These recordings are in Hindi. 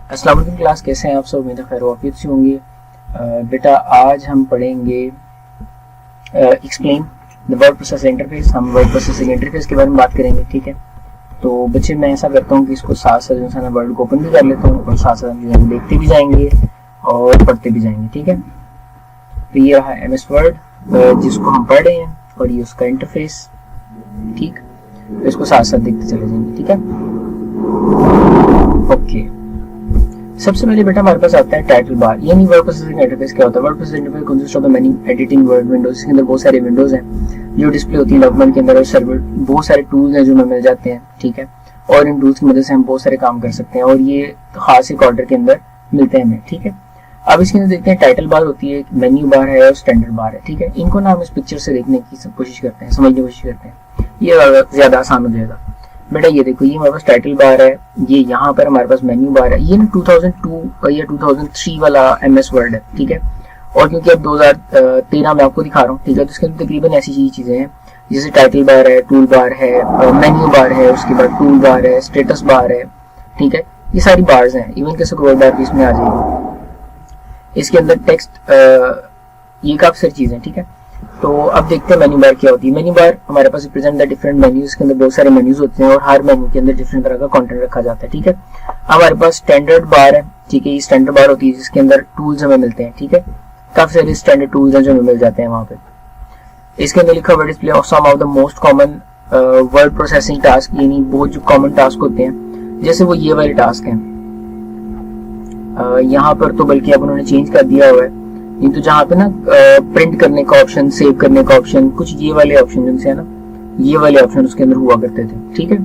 अस्सलाम वालेकुम क्लास, कैसे हैं आप सब? उम्मीद है खैर वाफियत से होंगे। बेटा आज हम पढ़ेंगे explain the word processing interface. हम वर्ड प्रोसेसिंग इंटरफेस के बारे में बात करेंगे, ठीक है। तो बच्चे मैं ऐसा करता हूँ कि इसको साथ साथ जो है वर्ड को ओपन भी कर लेता हूँ और साथ साथ हम देखते भी जाएंगे और पढ़ते भी जाएंगे, ठीक है। तो ये रहा MS वर्ड जिसको हम पढ़ रहे हैं और ये उसका इंटरफेस, ठीक। तो इसको साथ साथ देखते चले जाएंगे, ठीक है। ओके, सबसे पहले बेटा हमारे पास आता है टाइटल बार, यानी वर्ड प्रोसेसिंग इंटरफेस क्या होता है। Word processing interface consist of the many editing word Windows. इसके अंदर बहुत सारे विंडोज हैं जो डिस्प्ले होती है डॉक्यूमेंट के अंदर, और सर्वर बहुत सारे टूल्स हैं जो हमें मिल जाते हैं, ठीक है। और इन टूल्स की मदद से हम बहुत सारे काम कर सकते हैं और ये खास एक ऑर्डर के अंदर मिलते हैं हमें, ठीक है। अब इसके अंदर देखते हैं टाइटल बार होती है, मेन्यू बार है और स्टैंडर्ड बार है, ठीक है। इनको ना हम इस पिक्चर से देखने की कोशिश करते हैं, समझने की कोशिश करते हैं, ये ज्यादा आसान हो जाएगा। बेटा ये देखो, ये हमारे पास टाइटल बार है, ये यहाँ पर हमारे पास मेन्यू बार है। ये ना 2002 या 2003 वाला MS वर्ड है, ठीक है। और क्योंकि अब 2013 में आपको दिखा रहा हूँ, ठीक है, तो इसके अंदर तकरीबन ऐसी चीजें हैं जैसे टाइटल बार है, टूल बार है, मेन्यू बार है, उसके बाद टूल बार है, स्टेटस बार है, ठीक है। ये सारी बार्स हैं, इवन के स्क्रॉल बार भी इसमें आ जाएगी। इसके अंदर टेक्स्ट, ये काफी सारी चीजें, ठीक है। तो अब देखते हैं मेन्यू बार क्या होती है। मेन्यू बार हमारे पास रिप्रेजेंट द डिफरेंट मेन्यूज, के अंदर बहुत सारे मेन्यूज होते हैं और हर मेन्यू के अंदर डिफरेंट तरह का कंटेंट रखा जाता है, ठीक है। हमारे पास स्टैंडर्ड बार है, ठीक है। ये स्टैंडर्ड बार होती है जिसके अंदर टूल्स हमें मिलते हैं, ठीक है। काफी सारे स्टैंडर्ड टूल्स हैं जो हमें मिल जाते हैं वहां पे। इसके अंदर लिखा हुआ display of some of the most common word processing task, यानी बहुत जो कॉमन टास्क होते हैं, जैसे वो ये वाले टास्क हैं। यहाँ पर तो बल्कि अब उन्होंने चेंज कर दिया हुआ है, नहीं तो जहाँ पे ना प्रिंट करने का ऑप्शन, सेव करने का ऑप्शन, कुछ ये वाले ऑप्शन जिनसे है ना, ये वाले ऑप्शन उसके अंदर हुआ करते थे, ठीक है,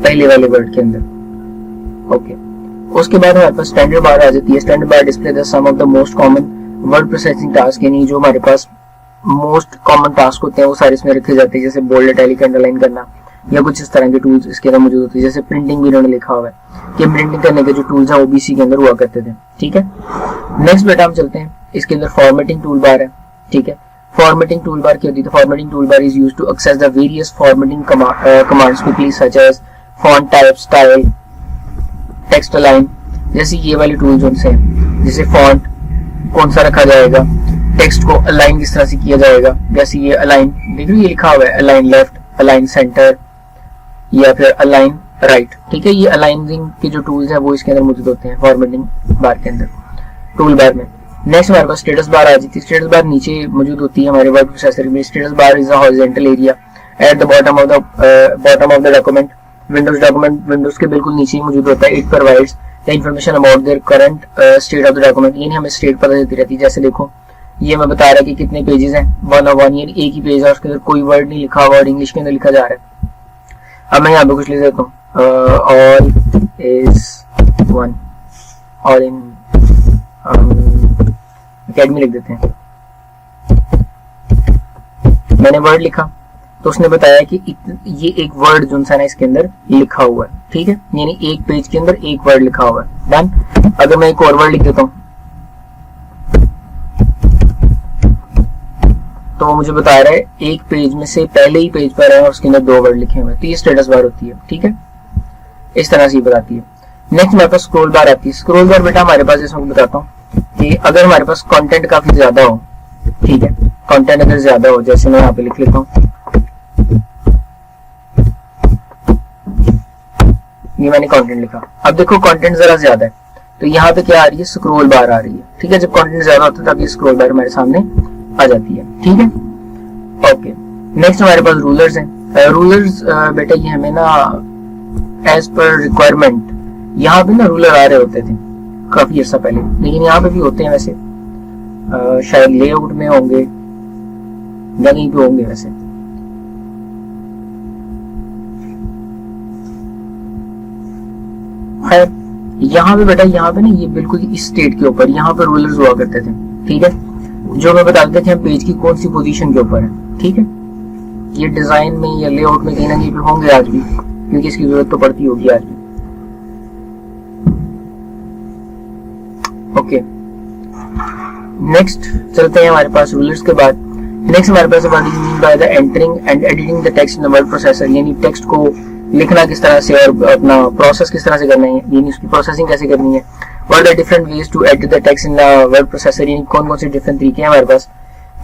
पहले वाले वर्ड के अंदर। ओके, उसके बाद हमारे पास स्टैंडर्ड बार आ जाती है। Standard bar display the some of the most common word processing task, यानी जो हमारे पास मोस्ट कॉमन टास्क होते हैं वो सारे इसमें रखे जाते हैं, जैसे बोल्ड, इटैलिक, अंडरलाइन करना या कुछ इस तरह के टूल्स इसके अंदर मौजूद होते हैं। जैसे प्रिंटिंग भी इन्होंने लिखा हुआ है कि प्रिंटिंग करने के जो टूल्स हैं वो BC के अंदर हुआ करते थे, ठीक है। नेक्स्ट बेटा हम चलते हैं, इसके अंदर फॉर्मेटिंग टूल बार है, ठीक है। फॉर्मेटिंग टूल बार क्या होती है? Formatting tool bar is used to access the various formatting commands quickly, such as font type, style, text align. जैसे ये वाले टूल्स उनसे, जैसे फॉन्ट कौन सा रखा जाएगा, टेक्स्ट को अलाइन किस तरह से किया जाएगा, जैसे ये अलाइन, देख रहे ये लिखा हुआ है अलाइन लेफ्ट, अलाइन सेंटर या फिर अलाइन राइट, ठीक है। ये अलाइनिंग के जो टूल्स हैं वो इसके अंदर मौजूद होते हैं फॉर्मेटिंग बार के अंदर, टूल बार में। नेक्स्ट हमारे पास स्टेटस बार आ जाती है। स्टेटस बार नीचे मौजूद होती है हमारे वर्ड प्रोसेसर में। Status bar is a horizontal area at the bottom of the document. Windows के बिल्कुल नीचे ही मौजूद होता है। It provides the information about their current state of the document, यानी हमें स्टेट पता चलती रहती है। जैसे देखो ये मैं बता रहा है कि कितने पेजेस हैं, 101, यानी एक ही पेज है, उसके अंदर कोई वर्ड नहीं लिखा हुआ और इंग्लिश के अंदर लिखा जा रहा है। अब मैं यहाँ पे कुछ लिख देता हूँ, all is one, all in academy लिख देते हैं। मैंने वर्ड लिखा तो उसने बताया कि ये एक वर्ड जो है ना इसके अंदर लिखा हुआ है, ठीक है, यानी एक पेज के अंदर एक वर्ड लिखा हुआ है। डन। अगर मैं एक और वर्ड लिख देता हूँ तो मुझे बता रहा है एक पेज में से पहले ही पेज पर है और उसके अंदर 2 वर्ड लिखे हुए हैं, तो ये स्टेटस बार होती है, ठीक है। इस तरह से बताती है। नेक्स्ट हमारे पास स्क्रॉल बार आती है। स्क्रॉल बार बेटा हमारे पास, इसमें बताता हूँ कि अगर हमारे पास कंटेंट काफी ज्यादा हो, ठीक है, कंटेंट अगर ज्यादा हो, जैसे मैं यहाँ पे लिख लेता हूँ, ये मैंने कंटेंट लिखा। अब देखो कंटेंट जरा ज्यादा है तो यहाँ पे क्या आ रही है? स्क्रॉल बार आ रही है, ठीक है। जब कंटेंट ज्यादा होता है तब ये स्क्रॉल बार हमारे सामने आ जाती है, ठीक है। ओके, नेक्स्ट हमारे पास रूलर्स हैं। रूलर्स बेटा ये हमें ना एज पर रिक्वायरमेंट, यहाँ पे ना रूलर आ रहे होते थे काफी अर्सा पहले, लेकिन यहाँ पे भी होते हैं वैसे, शायद लेआउट में होंगे या कहीं पे होंगे वैसे। खैर यहाँ पे बेटा, यहाँ पे ना ये बिल्कुल इस स्टेट के ऊपर यहाँ पे रूलर्स हुआ करते थे, ठीक है, जो मैं बता देता कि हम पेज की कौन सी पोजीशन के ऊपर है, ठीक है। ये डिजाइन में या लेआउट में कहीं ना कहीं पे होंगे आज भी, क्योंकि इसकी जरूरत तो पड़ती होगी आज भी। ओके, नेक्स्ट चलते हैं हमारे पास रूलर्स के बाद। नेक्स्ट हमारे पास by the entering and editing the text in the word processor, यानी टेक्स्ट को लिखना किस तरह से और अपना प्रोसेस किस तरह से करना है, यानी उसकी प्रोसेसिंग कैसे करनी है, what are different ways to edit the text in the word processor, यानी कौन कौन से डिफरेंट तरीके हैं हमारे पास।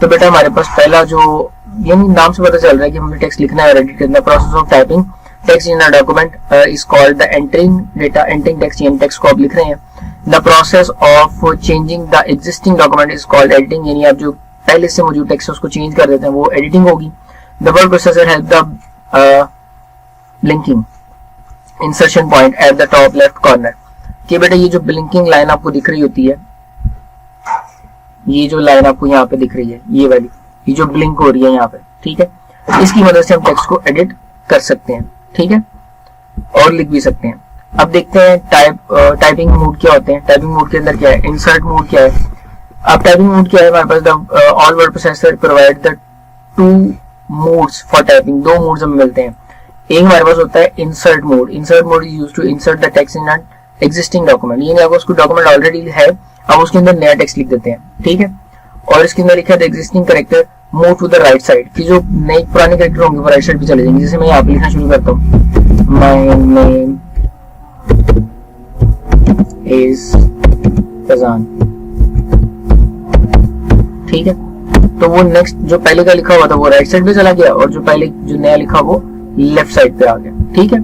तो बेटा हमारे पास पहला जो, यानी नाम से पता चल रहा है कि हमें टेक्स्ट लिखना है और एडिट करना। Process of typing text in a document is called the entering data, entering text, यानी टेक्स्ट को आप लिख रहे हैं। The process of changing the existing document is called editing, यानी आप जो पहले से मौजूद टेक्स्ट है उसको चेंज कर देते हैं, वो एडिटिंग होगी। The word processor help the blinking insertion point at the top left corner, कि बेटा ये जो ब्लिंकिंग लाइन आपको दिख रही होती है, ये जो लाइन आपको यहाँ पे दिख रही है, ये वाली, ये जो ब्लिंक हो रही है यहाँ पे, ठीक है, इसकी मदद से हम टेक्स्ट को एडिट कर सकते हैं, ठीक है, और लिख भी सकते हैं। अब देखते हैं टाइपिंग मोड क्या होते हैं। टाइपिंग मोड के अंदर क्या है, इंसर्ट मोड क्या है। अब टाइपिंग मोड क्या है हमारे पास, all word processor provide the 2 modes for typing, 2 modes हमें मिलते हैं। एक हमारे पास होता है insert mode, insert mode is used to insert the text in an existing document, यानी अगर उसको डॉक्यूमेंट ऑलरेडी है अब उसके अंदर नया टेक्स्ट लिख देते हैं, ठीक है, और इसके अंदर लिखा है the existing character move to the right side, कि जो नए पुराने कैरेक्टर होंगे वो राइट साइड पे चले जाएंगे। जैसे मैं यहाँ पे लिखना शुरू करता हूँ, माय नेम इज फैजान, ठीक है, तो वो नेक्स्ट जो पहले का लिखा हुआ था वो राइट साइड पे चला गया और जो पहले जो नया लिखा वो लेफ्ट साइड पे आ गया, ठीक है।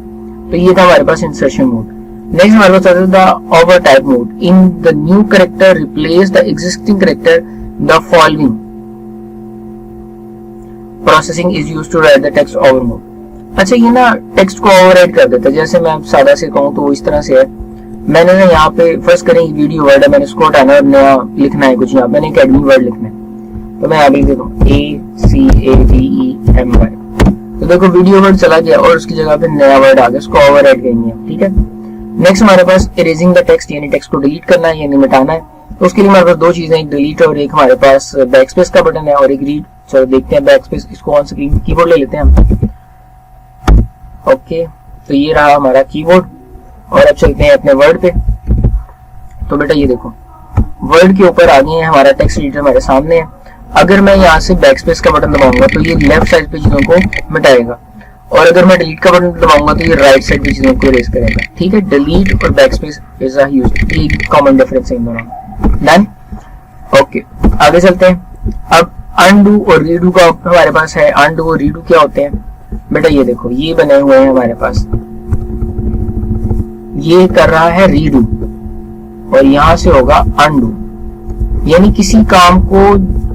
तो ये था हमारे पास इंसर्शन मोड। नेक्स्ट हमारे पास आता है the over type mode, in the new character replace the existing character the following processing is used to write the text over mode. अच्छा ये ना टेक्स्ट को ओवरराइट कर देता है, जैसे मैं सादा से कहूँ तो वो इस तरह से है। मैंने ना यहाँ पे फर्स्ट करें वीडियो वर्ड है, मैंने इसको हटाना और नया लिखना है कुछ, यहाँ मैंने एक एडमिन वर्ड लिखना है, तो मैं यहाँ पे लिख देता हूँ ACADEMY, तो देखो वीडियो वर्ड चला गया और उसकी जगह पे नया वर्ड आ गया, उसको ओवरराइट करेंगे, ठीक है। नेक्स्ट हमारे पास इरेजिंग द टेक्स्ट, यानी टेक्स्ट को डिलीट करना है यानी मिटाना है। तो उसके लिए हमारे पास 2 चीजें, एक डिलीट और एक हमारे पास बैकस्पेस का बटन है और एक रीड। चलो देखते हैं बैकस्पेस, इसको ऑन स्क्रीन कीबोर्ड ले लेते हैं हम। ओके, तो ये रहा हमारा कीबोर्ड और अब चलते हैं अपने वर्ड पे। तो बेटा ये देखो वर्ड के ऊपर आ गए हैं, हमारा टेक्स्ट एडिटर हमारे सामने है। अगर मैं यहाँ से बैकस्पेस का बटन दबाऊंगा तो ये लेफ्ट साइड पे चीजों को मिटाएगा और अगर मैं डिलीट का बटन दबाऊंगा तो ये राइट साइड पे चीजों को इरेज करेगा, ठीक है। डिलीट और बैकस्पेस इज अ यूज्ड, ये कॉमन डिफरेंस है इन दोनों। डन, ओके आगे चलते हैं। अब अनडू और रीडू का हमारे पास है। अनडू और रीडू क्या होते हैं बेटा, ये देखो ये बने हुए हैं हमारे पास, ये कर रहा है रीडू और यहां से होगा अनडू, यानी किसी काम को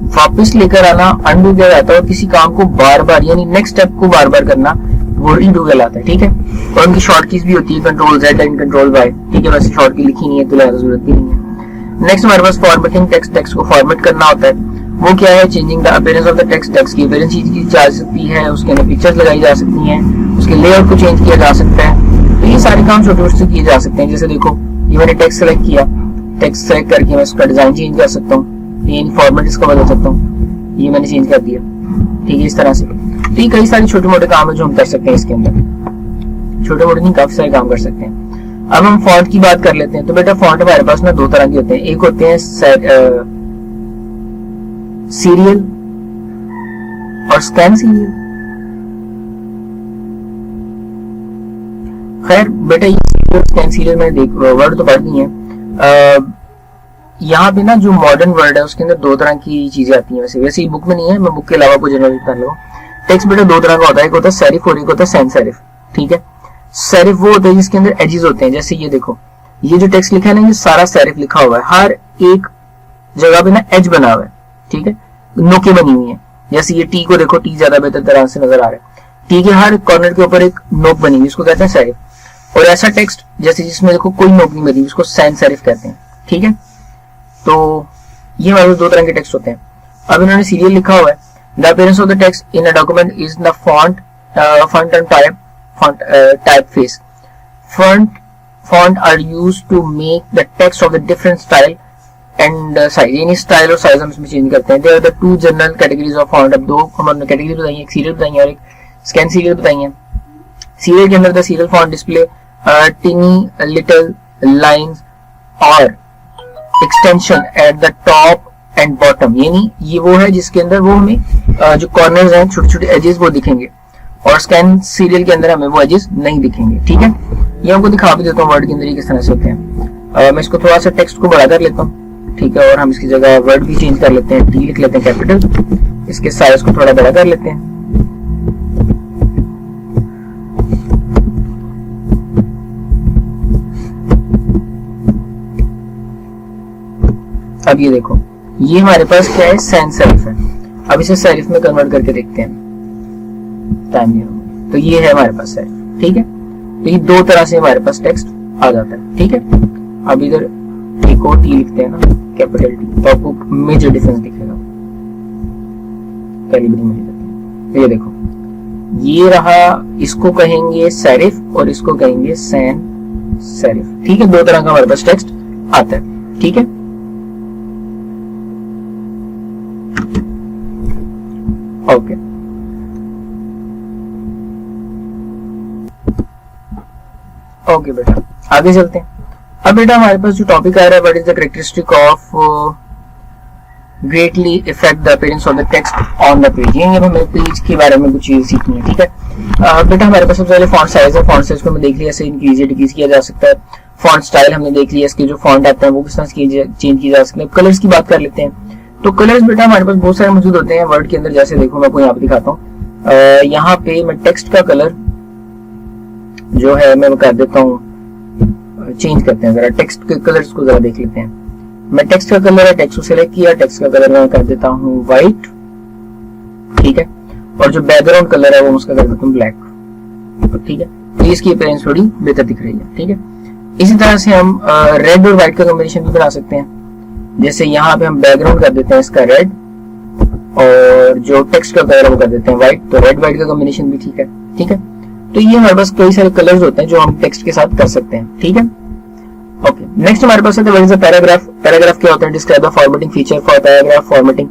वापस लेकर आना अनडू किया जाता है और किसी काम को बार बार यानी नेक्स्ट स्टेप को बार बार करना वो रीडू कहलाता है, ठीक है। और उनकी शॉर्ट कीज भी होती है control Z and control Y, ठीक है, वैसे शॉर्ट की लिखी नहीं है तो ज्यादा जरूरत भी नहीं है। नेक्स्ट हमारे पास फॉर्मेटिंग टेक्स्ट, टेक्स्ट को फॉर्मेट करना होता है। वो क्या है, changing the appearance of the text, text की अपीयरेंस चीज की जा सकती है, उसके अंदर पिक्चर्स लगाई जा सकती हैं, उसके लेआउट को चेंज किया जा सकता है। तो ये सारे काम छोटे छोटे से किए जा सकते हैं। जैसे देखो ये मैंने टेक्स्ट सेलेक्ट किया, टेक्स्ट सेलेक्ट करके मैं उसका डिजाइन चेंज कर सकता हूँ, यानी फॉर्मेट इसका बदल सकता हूँ, ये मैंने चेंज कर दिया, ठीक है, इस तरह से। तो ये कई सारे छोटे मोटे काम है जो हम कर सकते हैं इसके अंदर, छोटे मोटे नहीं काफी सारे काम कर सकते हैं। अब हम फॉन्ट की बात कर लेते हैं। तो बेटा फॉन्ट हमारे पास ना 2 तरह के होते हैं, एक होते हैं सीरियल और स्कैन सीरियल। खैर बेटा ये स्कैन सीरियल मैंने वर्ड तो पढ़ दी है। यहाँ पे ना जो मॉडर्न वर्ड है उसके अंदर 2 तरह की चीजें आती हैं, वैसे ये बुक में नहीं है, मैं बुक के अलावा को जनरल कर लूँ। टेक्स्ट बेटा 2 तरह का होता है, एक होता है सेरिफ और एक होता है सैन सेरिफ, ठीक है। सेरिफ वो होता है जिसके अंदर एजेस होते हैं, जैसे ये देखो ये जो टेक्स्ट लिखा है ना ये सारा सेरिफ लिखा हुआ है, हर एक जगह पे ना एज बना हुआ है, ठीक है, नोके बनी हुई है। जैसे ये टी को देखो, टी ज्यादा बेहतर तरह से नजर आ रहा है, टी के हर कॉर्नर के ऊपर एक नोक बनी हुई, इसको कहते हैं सेरिफ। और ऐसा टेक्स्ट जैसे जिसमें देखो कोई नोक नहीं बनी, उसको सैन सेरिफ कहते हैं, ठीक है। तो ये हमारे 2 तरह के टेक्स्ट होते हैं। अब इन्होंने सीरियल लिखा हुआ है, the appearance of the text in a document is the font and typeface. Font are used to make the text of the different style and size. यानी स्टाइल और साइज हम इसमें चेंज करते हैं। There are the 2 general categories of font. अब 2 हमने कैटेगरी बताई है, एक सीरियल बताई है और एक स्कैन सीरियल बताई है। सीरियल के अंदर the serial font display teeny little lines or extension at the top and bottom, यानी ये वो है जिसके अंदर वो हमें जो कॉर्नर्स हैं छोटे छोटे एजेस वो दिखेंगे और स्कैन सीरियल के अंदर हमें वो एजेस नहीं दिखेंगे। ठीक है, ये आपको दिखा भी देता हूँ वर्ड के अंदर ये किस तरह से होते हैं। मैं इसको थोड़ा सा टेक्स्ट को बड़ा कर लेता हूँ, ठीक है, और हम इसकी जगह वर्ड भी चेंज कर लेते हैं, टी लिख लेते हैं कैपिटल, इसके साइज को थोड़ा बड़ा कर लेते हैं। अब ये देखो, ये हमारे पास क्या है, सैन्स सेरिफ है। अब इसे सेरिफ में कन्वर्ट करके देखते हैं, टाइम नहीं होगा। तो ये है हमारे पास सेरिफ। ठीक है, तो ये दो तरह से हमारे पास टेक्स्ट आ जाता है। ठीक है, अब इधर एक और टी लिखते हैं ना, कैपिटल टी, तो आपको मेजर डिफरेंस दिखेगा। कैलिब्री में तो ये देखो, ये रहा, इसको कहेंगे सेरिफ और इसको कहेंगे सैन सेरिफ। ठीक है, दो तरह का हमारे पास टेक्स्ट आता है। ठीक है, ओके, ओके बेटा आगे चलते हैं। अब बेटा हमारे पास जो टॉपिक आ रहा है, what is the characteristic of greatly effect the appearance of the text on the page. ये हमें पेज के बारे में कुछ चीज सीखनी है। ठीक है, बेटा हमारे पास सबसे पहले फॉन्ट साइज है। फॉन्ट साइज को हमने देख लिया, इसे इंक्रीज या डिक्रीज किया जा सकता है। फॉन्ट स्टाइल हमने देख लिया, इसके जो फॉन्ट आते हैं वो किस तरह से चेंज किए जा सकते हैं। कलर्स की बात कर लेते हैं, तो कलर्स बेटा हमारे पास बहुत सारे मौजूद होते हैं वर्ड के अंदर। जैसे देखो, मैं आपको यहाँ पे दिखाता हूँ, यहाँ पे मैं टेक्स्ट का कलर जो है मैं कर देता हूँ, चेंज करते हैं जरा, टेक्स्ट के कलर्स को जरा देख लेते हैं। मैं टेक्स्ट का कलर है, टेक्स्ट को सिलेक्ट किया, टेक्स्ट का कलर मैं कर देता हूँ व्हाइट। ठीक है, और जो बैकग्राउंड कलर है वो उसका कर देता हूँ ब्लैक। ठीक है, तो इसकी अपीयरेंस थोड़ी बेहतर दिख रही है। ठीक है, इसी तरह से हम रेड और व्हाइट का कॉम्बिनेशन भी बना सकते हैं। जैसे यहाँ पे हम बैकग्राउंड कर देते हैं इसका रेड, और जो टेक्स्ट का कलर है वो कर देते हैं व्हाइट, तो रेड व्हाइट का कॉम्बिनेशन भी ठीक है। ठीक है, तो ये हमारे पास कई सारे कलर्स होते हैं जो हम टेक्स्ट के साथ कर सकते हैं। ठीक है, ओके, नेक्स्ट हमारे पास है what is the paragraph. Paragraph क्या होता है, describe the formatting feature for paragraph formatting.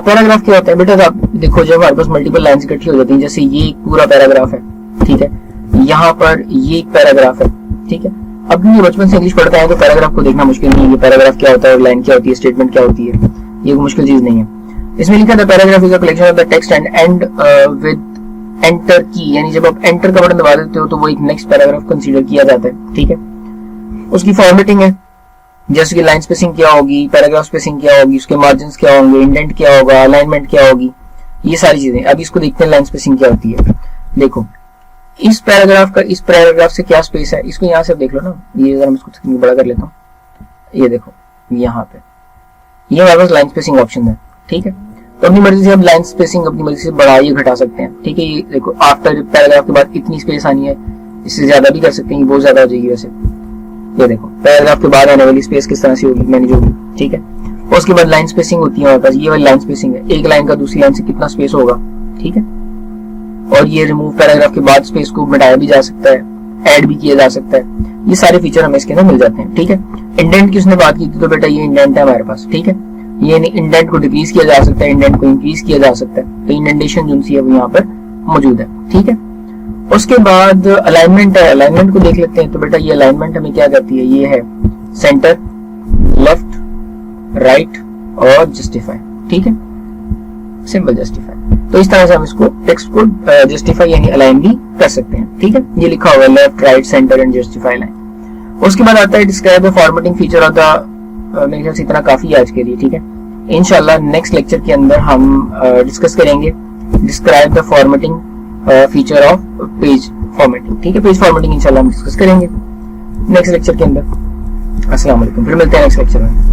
Paragraph क्या होता है बेटा, आप देखो जब हमारे पास मल्टीपल लाइंस इकट्ठी हो जाती हैं, जैसे ये एक पूरा पैराग्राफ है। ठीक है, यहाँ पर ये एक पैराग्राफ है। ठीक है, अब ये बचपन से इंग्लिश पढ़ता है तो पैराग्राफ को देखना मुश्किल नहीं है, ये पैराग्राफ क्या होता है, लाइन क्या होती है, स्टेटमेंट क्या होती है, ये मुश्किल चीज नहीं है। इसमें लिखा था paragraph is a collection of the text and and with enter की, यानी जब आप एंटर का बटन दबा देते हो तो वो एक नेक्स्ट पैराग्राफ कंसीडर किया जाता है। ठीक है, उसकी फॉर्मेटिंग है, जैसे कि लाइन स्पेसिंग क्या होगी, पैराग्राफ स्पेसिंग क्या होगी, उसके मार्जिन्स क्या होंगे, इंडेंट क्या होगा, अलाइनमेंट क्या होगी, ये सारी चीजें। अब इसको देखते हैं लाइन स्पेसिंग क्या होती है। देखो, इस पैराग्राफ से क्या स्पेस है, इसको यहाँ से देख लो ना, ये जरा मैं इसको बड़ा कर लेता हूँ। ये देखो यहाँ पे ये हमारे पास लाइन स्पेसिंग ऑप्शन है। ठीक है, तो अपनी मर्जी से अब लाइन स्पेसिंग अपनी मर्जी से बढ़ा या घटा सकते हैं। ठीक है, ये देखो आफ्टर पैराग्राफ के बाद इतनी स्पेस आनी है, इससे ज्यादा भी कर सकते हैं, ये बहुत ज्यादा हो जाएगी वैसे। ये देखो पैराग्राफ के बाद आने वाली स्पेस किस तरह से होगी, मैनेज होगी। ठीक है, और उसके बाद लाइन स्पेसिंग होती है हमारे पास, ये वाली लाइन स्पेसिंग है, एक लाइन का दूसरी लाइन से कितना स्पेस होगा। ठीक है, और ये रिमूव पैराग्राफ के बाद स्पेस को मिटाया भी जा सकता है, ऐड भी किया जा सकता है। ये सारे फीचर हमें इसके अंदर मिल जाते हैं। ठीक है, इंडेंट की उसने बात की थी, तो बेटा ये इंडेंट है हमारे पास। ठीक है, ये इंडेंट को डिक्रीज किया जा सकता है, इंडेंट को इंक्रीज किया जा सकता है, तो इंडेंटेशन जो सी है वो यहाँ पर मौजूद है। ठीक है, उसके बाद अलाइनमेंट है, अलाइनमेंट को देख लेते हैं। तो बेटा ये अलाइनमेंट हमें क्या कहती है, ये है सेंटर, लेफ्ट, राइट और जस्टिफाई। ठीक है, सिंपल जस्टिफाई। तो इस तरह से हम इसको टेक्स्ट को जस्टिफाई यानी अलाइन भी कर सकते हैं। ठीक है, ये लिखा हुआ है left, right, centre and justify line. उसके बाद आता है describe the formatting feature of the, मेरे ख्याल से इतना काफी है आज के लिए। ठीक है, इंशाल्लाह नेक्स्ट लेक्चर के अंदर हम डिस्कस करेंगे describe the formatting feature of page formatting. ठीक है, पेज फॉर्मेटिंग इंशाल्लाह हम डिस्कस करेंगे नेक्स्ट लेक्चर के अंदर। अस्सलाम वालेकुम, फिर मिलते हैं नेक्स्ट लेक्चर में।